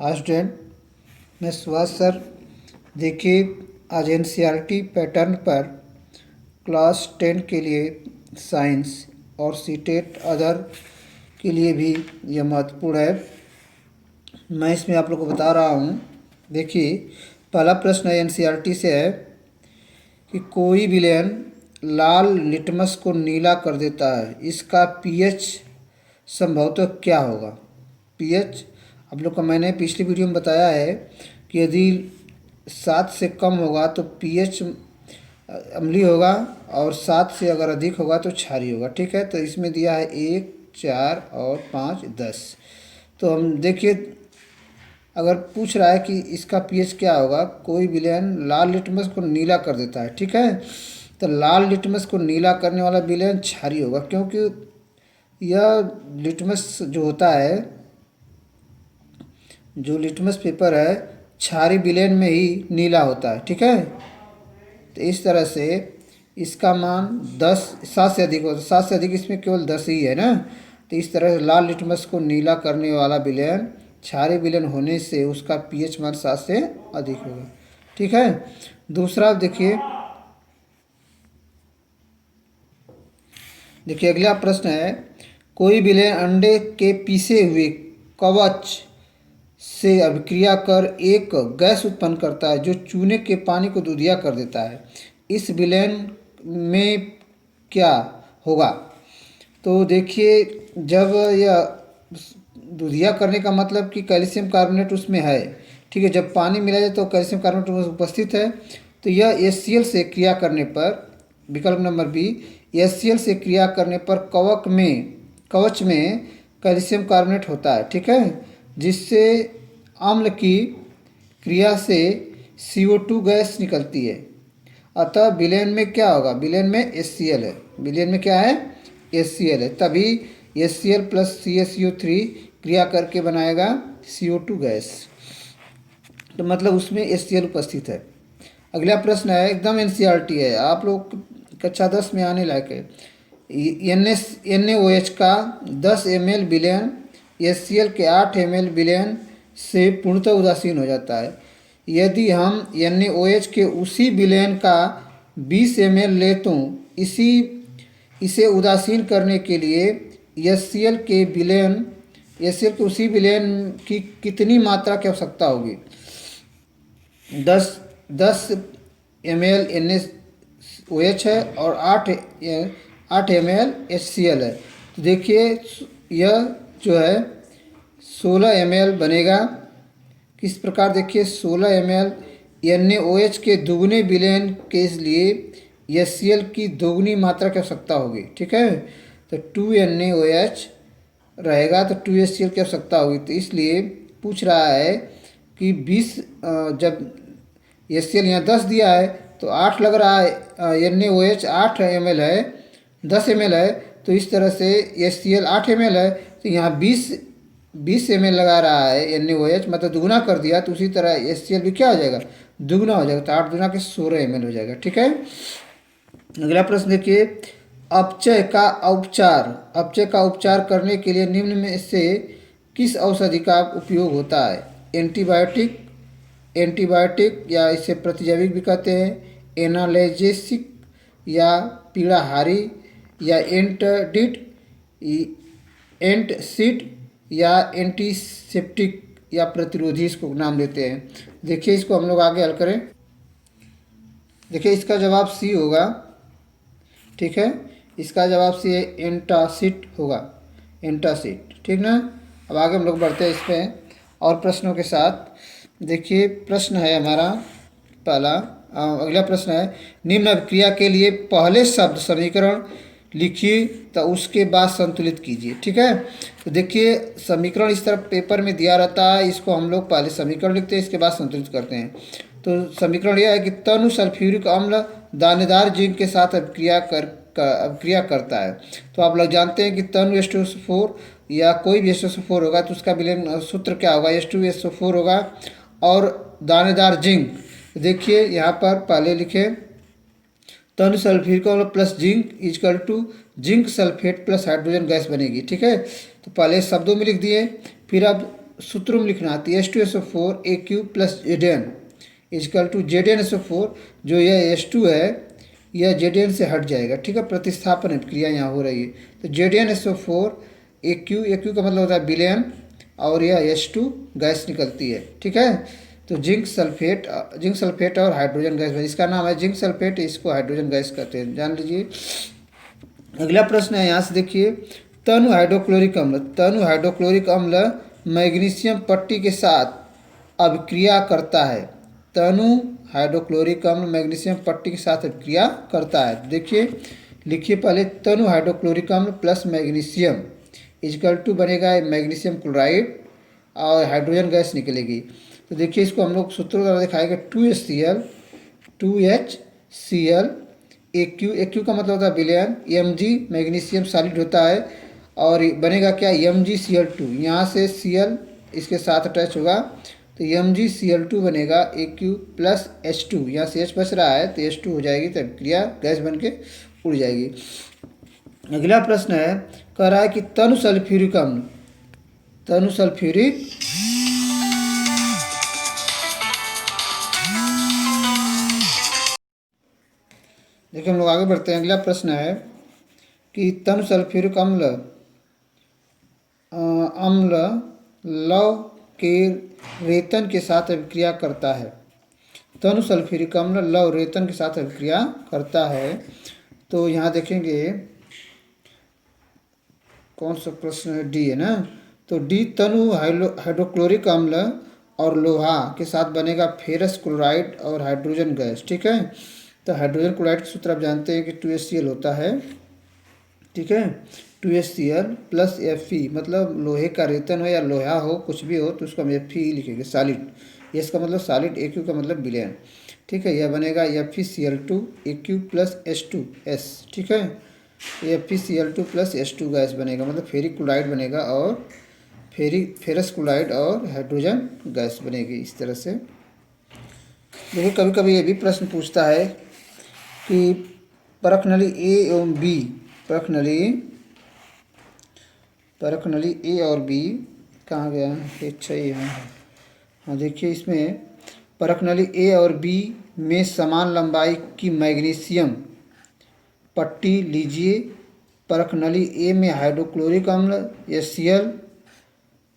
Hi student, मैं Subhash sir. देखिए, आज एनसीईआरटी पैटर्न पर क्लास 10 के लिए साइंस और सीटेट अदर के लिए भी यह महत्वपूर्ण है। मैं इसमें आप लोग को बता रहा हूँ। देखिए, पहला प्रश्न एनसीईआरटी से है कि कोई विलयन लाल लिटमस को नीला कर देता है, इसका पीएच संभवतः क्या होगा। पीएच आप लोग को मैंने पिछली वीडियो में बताया है कि यदि 7 से कम होगा तो पीएच अम्लीय होगा और 7 से अगर अधिक होगा तो क्षारीय होगा। ठीक है, तो इसमें दिया है 1, 4 और 5, 10। तो हम देखिए, अगर पूछ रहा है कि इसका पीएच क्या होगा, कोई विलयन लाल लिटमस को नीला कर देता है। ठीक है, तो लाल लिटमस को नीला करने वाला विलयन क्षारीय होगा, क्योंकि यह लिटमस जो होता है, जो लिटमस पेपर है, क्षारीय विलयन में ही नीला होता है। ठीक है, तो इस तरह से इसका मान 10, 7 से अधिक होता है। 7 से अधिक इसमें केवल 10 ही है ना। तो इस तरह से लाल लिटमस को नीला करने वाला विलयन क्षारीय विलयन होने से उसका पीएच मान 7 से अधिक होगा। ठीक है, दूसरा देखिए अगला प्रश्न है, कोई विलयन अंडे के पीसे हुए कवच से अभिक्रिया कर एक गैस उत्पन्न करता है जो चूने के पानी को दूधिया कर देता है। इस विलयन में क्या होगा। तो देखिए, जब यह दूधिया करने का मतलब कि कैल्शियम कार्बोनेट उसमें है। ठीक है, जब पानी मिला जाए तो कैल्शियम कार्बोनेट उसमें उपस्थित है, तो यह HCl से क्रिया करने पर, विकल्प नंबर बी, HCl से क्रिया करने पर कवच में कैल्शियम कार्बोनेट होता है। ठीक है, जिससे अम्ल की क्रिया से CO2 गैस निकलती है। अतः विलयन में क्या होगा, विलयन में HCl है। विलयन में क्या है, HCl है, तभी HCl प्लस CaCO3 क्रिया करके बनाएगा CO2 गैस, तो मतलब उसमें HCl उपस्थित है। अगला प्रश्न है, एकदम एनसीईआरटी है, आप लोग कक्षा 10 में आने लायक है। NaOH का 10 ml विलयन HCl के 8 ml विलयन से पूर्णतः उदासीन हो जाता है। यदि हम NaOH के उसी विलयन का 20 ml ले तो इसे उदासीन करने के लिए HCl के उसी विलयन की कितनी मात्रा की आवश्यकता होगी। 10 ml NaOH है और 8 ml HCl है। तो देखिए, यह जो है 16 ml बनेगा। किस प्रकार, देखिए 16 ml NaOH के दोगुने विलयन के लिए HCl की दोगुनी मात्रा की आवश्यकता होगी। ठीक है, तो 2 NaOH रहेगा तो 2 HCl की आवश्यकता होगी। तो इसलिए पूछ रहा है कि 20, जब HCl यहाँ 10 दिया है तो 8 लग रहा है, NaOH 8 ml है, 10 ml है, तो इस तरह से HCl 8 ml है, तो यहाँ 20 ml लगा रहा है NaOH, मतलब दुगुना कर दिया, तो उसी तरह HCl भी क्या हो जाएगा, दुगुना हो जाएगा, तो 8 दुना के 16 ml हो जाएगा। ठीक है, अगला प्रश्न देखिए, अपचय का उपचार करने के लिए निम्न में से किस औषधि का उपयोग होता है। एंटीबायोटिक या इसे प्रतिजैविक भी कहते हैं, एनाल्जेसिक या पीड़ाहारी, या एंटसिड या एंटीसेप्टिक या प्रतिरोधी, इसको नाम देते हैं। देखिए, इसको हम लोग आगे हल करें। देखिए, इसका जवाब सी होगा। ठीक है, इसका जवाब सी है, एंटासिड होगा, एंटासिड। ठीक ना, अब आगे हम लोग बढ़ते हैं इसमें और प्रश्नों के साथ। देखिए, प्रश्न है हमारा पहला, अगला प्रश्न है, निम्न अभिक्रिया के लिए पहले शब्द समीकरण लिखिए तो उसके बाद संतुलित कीजिए। ठीक है, तो देखिए, समीकरण इस तरह पेपर में दिया रहता है, इसको हम लोग पहले समीकरण लिखते हैं, इसके बाद संतुलित करते हैं। तो समीकरण यह है कि तनु सल्फ्यूरिक अम्ल दानेदार जिंक के साथ अभिक्रिया करता है। तो आप लोग जानते हैं कि तनु H2SO4 या कोई भी H2SO4 होगा तो उसका विलयन सूत्र क्या होगा, H2SO4 होगा। और दानेदार जिंक, देखिए यहाँ पर पहले लिखे, तनु सल्फ्यूरिक अम्ल plus zinc is equal to zinc sulphate plus hydrogen gas बनेगी। ठीक है, तो पहले शब्दों में लिख दिए, फिर अब सूत्र में लिखना है H2SO4 AQ plus Zn is equal to ZnSO4। जो यह H2 है यह Zn से हट जाएगा, ठीक है। प्रतिस्थापन क्रिया यहाँ हो रही है, तो ZnSO4 AQ का मतलब होता है विलयन, और यह H2 गैस निकलती है, ठीक है। तो जिंक सल्फेट और हाइड्रोजन गैस, इसका नाम है जिंक सल्फेट, इसको हाइड्रोजन गैस कहते हैं, जान लीजिए। अगला प्रश्न है, यहाँ से देखिए, तनु हाइड्रोक्लोरिक अम्ल मैग्नीशियम पट्टी के साथ अभिक्रिया करता है। तनु हाइड्रोक्लोरिक अम्ल मैग्नीशियम पट्टी के साथ अभिक्रिया करता है। देखिए, लिखिए पहले, तनु हाइड्रोक्लोरिक अम्ल प्लस मैग्नीशियम इजकल टू बनेगा मैग्नीशियम क्लोराइड और हाइड्रोजन गैस निकलेगी। तो देखिए, इसको हम लोग सूत्र द्वारा दिखाएंगे, 2HCl AQ का मतलब होता है विलयन, Mg मैग्नीशियम सॉलिड होता है, और बनेगा क्या, MgCl2। यहाँ से Cl इसके साथ अटैच होगा, तो MgCl2 बनेगा AQ प्लस H2। यहाँ से H बच रहा है तो H2 हो जाएगी, तो क्रिया गैस बन के उड़ जाएगी। अगला प्रश्न है, कह रहा है कि तनु सल्फ्यूरिक देखिए, हम लोग आगे बढ़ते हैं। अगला प्रश्न है कि तनु सल्फ्यूरिक अम्ल लौह के रेतन के साथ अभिक्रिया करता है। तनु सल्फ्यूरिक अम्ल लौह रेतन के साथ अभिक्रिया करता है। तो यहाँ देखेंगे कौन सा प्रश्न है, डी है ना। तो डी, तनु हाइड्रोक्लोरिक अम्ल और लोहा के साथ बनेगा फेरस क्लोराइड और हाइड्रोजन गैस, ठीक है। तो हाइड्रोजन क्लोराइड का सूत्र आप जानते हैं कि 2HCl होता है, ठीक है। 2HCl प्लस Fe, मतलब लोहे का रेतन हो या लोहा हो, कुछ भी हो तो उसको हम Fe लिखेंगे, सॉलिड। एस का मतलब सॉलिड, AQ का मतलब विलयन, ठीक है। यह बनेगा FeCl2 AQ प्लस H2S, ठीक है। FeCl2 प्लस H2 गैस बनेगा, मतलब फेरिक क्लोराइड बनेगा, और फेरस क्लोराइड और हाइड्रोजन गैस बनेगी, इस तरह से। देखिए, कभी कभी ये भी प्रश्न पूछता है कि परख नली ए एवं बी, परख नली ए और बी कहाँ गया, अच्छा ये है। हाँ, देखिए, इसमें परख नली ए और बी में समान लंबाई की मैग्नीशियम पट्टी लीजिए। परख नली ए में हाइड्रोक्लोरिक अम्ल HCl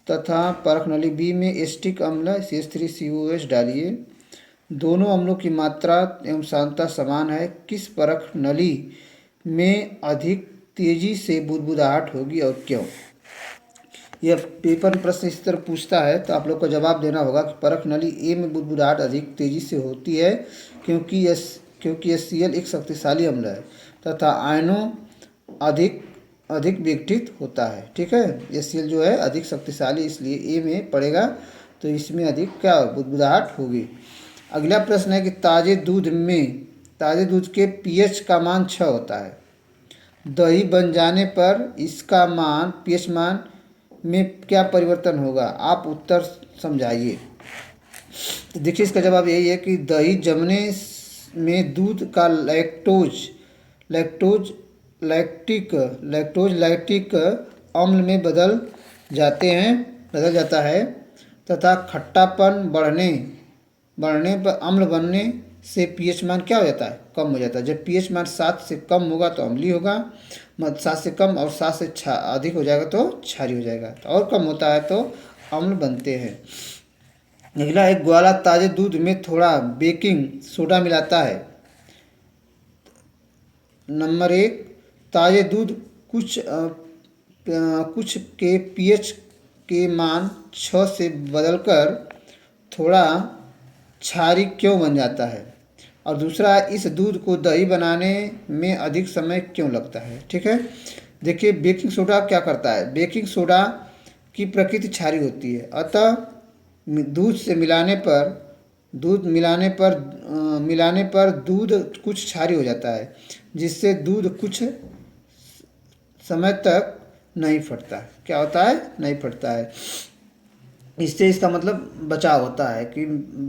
तथा परख नली बी में एसिटिक अम्ल CH3COH डालिए। दोनों अम्लों की मात्रा एवं सांद्रता समान है, किस परख नली में अधिक तेजी से बुदबुदाहट होगी और क्यों। यह पेपर प्रश्न इस तरह पूछता है, तो आप लोग को जवाब देना होगा कि परख नली ए में बुदबुदाहट अधिक तेजी से होती है क्योंकि HCl एक शक्तिशाली अम्ल है तथा आयनों अधिक विघटित होता है, ठीक है। HCl जो है अधिक शक्तिशाली, इसलिए ए में पड़ेगा, तो इसमें अधिक क्या बुदबुदाहट होगी। अगला प्रश्न है कि ताज़े दूध के pH का मान 6 होता है। दही बन जाने पर इसका pH मान में क्या परिवर्तन होगा, आप उत्तर समझाइए। तो देखिए, इसका जवाब यही है कि दही जमने में दूध का लैक्टिक अम्ल में बदल जाता है तथा खट्टापन बढ़ने पर अम्ल बनने से pH मान क्या हो जाता है, कम हो जाता है। जब pH मान 7 से कम होगा तो अम्लीय होगा, 7 से कम और 7 से अधिक हो जाएगा तो क्षारीय हो जाएगा, तो और कम होता है तो अम्ल बनते हैं। अगला, एक ग्वाला ताज़े दूध में थोड़ा बेकिंग सोडा मिलाता है। नंबर 1, ताज़े दूध कुछ के pH के मान 6 से बदलकर थोड़ा क्षारीय क्यों बन जाता है, और दूसरा, इस दूध को दही बनाने में अधिक समय क्यों लगता है, ठीक है। देखिए, बेकिंग सोडा क्या करता है, बेकिंग सोडा की प्रकृति क्षारीय होती है, अतः दूध मिलाने पर दूध कुछ क्षारीय हो जाता है, जिससे दूध कुछ समय तक नहीं फटता। क्या होता है, नहीं फटता है। इससे इसका मतलब बचाव होता है कि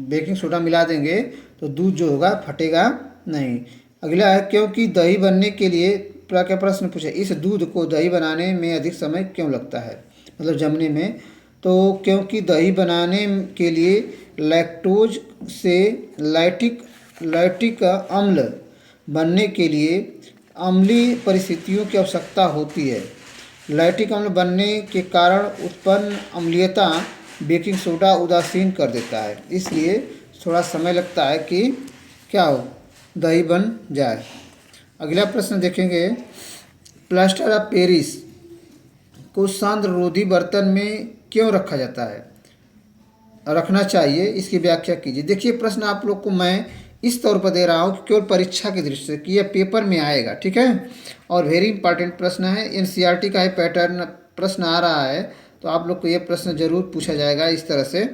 बेकिंग सोडा मिला देंगे तो दूध जो होगा फटेगा नहीं। अगला है, क्योंकि दही बनने के लिए क्या प्रश्न पूछे, इस दूध को दही बनाने में अधिक समय क्यों लगता है, मतलब जमने में। तो क्योंकि दही बनाने के लिए लैक्टोज से लैक्टिक अम्ल बनने के लिए अम्लीय परिस्थितियों की आवश्यकता होती है। लैक्टिक अम्ल बनने के कारण उत्पन्न अम्लीयता बेकिंग सोडा उदासीन कर देता है, इसलिए थोड़ा समय लगता है कि क्या हो, दही बन जाए। अगला प्रश्न देखेंगे, प्लास्टर ऑफ पेरिस को सांद्र-रोधी बर्तन में क्यों रखा जाता है, रखना चाहिए, इसकी व्याख्या कीजिए। देखिए प्रश्न आप लोग को मैं इस तौर पर दे रहा हूँ कि केवल परीक्षा की दृष्टि से, कि यह पेपर में आएगा, ठीक है, और वेरी इंपॉर्टेंट प्रश्न है, एनसीईआरटी का ही पैटर्न प्रश्न आ रहा है, तो आप लोग को यह प्रश्न जरूर पूछा जाएगा इस तरह से,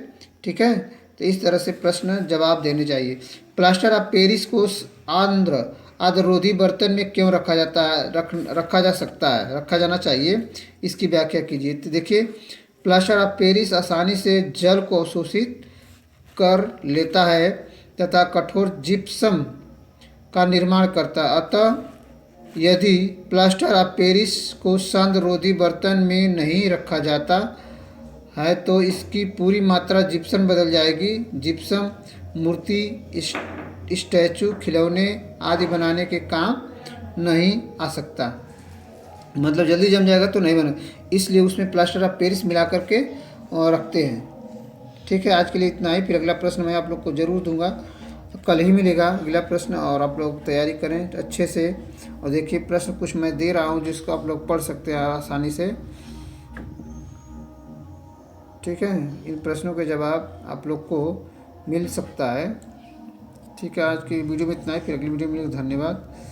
ठीक है। तो इस तरह से प्रश्न जवाब देने चाहिए। प्लास्टर ऑफ पेरिस को आद्ररोधी बर्तन में क्यों रखा जाता है, रखा जा सकता है, रखा जाना चाहिए, इसकी व्याख्या कीजिए। तो देखिए प्लास्टर ऑफ पेरिस आसानी से जल को अवशोषित कर लेता है तथा कठोर जिप्सम का निर्माण करता है। अतः यदि प्लास्टर ऑफ पेरिस को सांद्र-रोधी बर्तन में नहीं रखा जाता है तो इसकी पूरी मात्रा जिप्सम बदल जाएगी। जिप्सम मूर्ति, स्टैचू, खिलौने आदि बनाने के काम नहीं आ सकता, मतलब जल्दी जम जाएगा तो नहीं बने, इसलिए उसमें प्लास्टर ऑफ पेरिस मिला करके और रखते हैं। ठीक है, आज के लिए इतना ही, फिर अगला प्रश्न मैं आप लोग को ज़रूर दूंगा, तो कल ही मिलेगा अगला प्रश्न, और आप लोग तैयारी करें अच्छे से। और देखिए प्रश्न कुछ मैं दे रहा हूँ जिसको आप लोग पढ़ सकते हैं आसानी से, ठीक है, इन प्रश्नों के जवाब आप लोग को मिल सकता है। ठीक है, आज की वीडियो में इतना ही, फिर अगली वीडियो में मिलेगा। धन्यवाद।